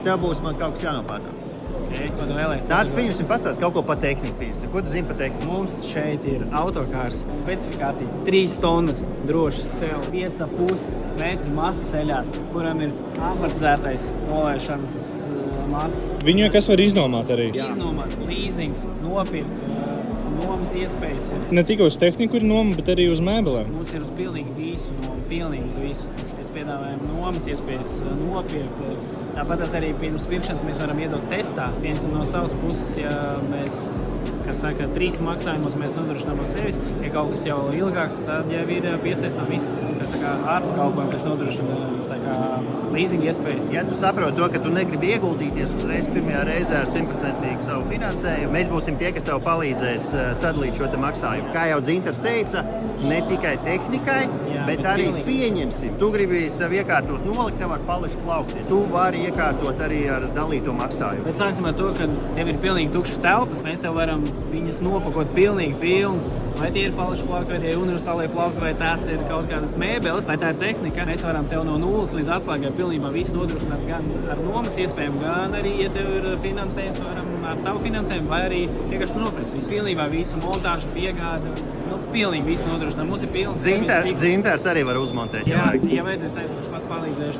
Tev būs man kaut kas jānopērk. Ko tu vēlēsies? Nāc, pieņemsim, pastāst kaut ko par tehniku. Pieņemsim. Ko tu zini par tehniku? Mums šeit ir autokārs specifikācija 3 tonnas droši ceļš, 5,5 metru mazs ceļās, kuram ir amortizētais nolaišanas masts. Viņu kas var iznomāt arī? Iznomāt, līzings, nopirkt, nomas iespējas. Ne tikai uz tehniku ir noma, bet arī uz mēbelēm. Mums ir uz pilnīgi visu nomu, pilnīgi uz visu. Mēs piedāvājam nomas iespējas nopirkt. Tāpat arī pirms pirkšanas mēs varam iedot testā. Viens no savas puses, ja mēs, 3 maksājumus mēs nodrošinām no sevis. Ja kaut kas jau ilgāks, tad jau ir piesaistām viss, ārpakalpojumi, kas nodrošina līzinga iespējas. Ja tu saproti to, ka tu negribi ieguldīties uzreiz pirmajā reizē ar 100% savu finansējumu, mēs būsim tie, kas tev palīdzēs sadalīt šo maksājumu. Kā jau Dzintars teica, ne tikai tehnikai, bet arī pieņemsim. Tu gribi sev iekārtot noliktavu ar pališu plauktiem. Tu vari iekārtot arī ar dalīto maksājumu. Bet sāksim ar to, ka tev ir pilnīgi tukšas telpas. Mēs tev varam viņas nopakot pilnīgi pilnas. Vai tie ir pališu plaukti, vai tie ir universālie plaukti, vai tās ir kaut kādas mēbeles, vai tā ir tehnika. Mēs varam tev no nulles līdz atslēgai pilnībā visu nodrošināt gan ar nomas iespējām, gan arī, ja tev ir finansējums, varam ar tavu finansējumu, vai arī vienkārši nopirkt visu. Pilnībā visu montāžu, piegādi, pilnīgi visu nodrošināt. Mums ir pilns. Dzintars arī var uzmontēt. Jā, ja vajadzēs aizpūšu, pats palīdzēšu.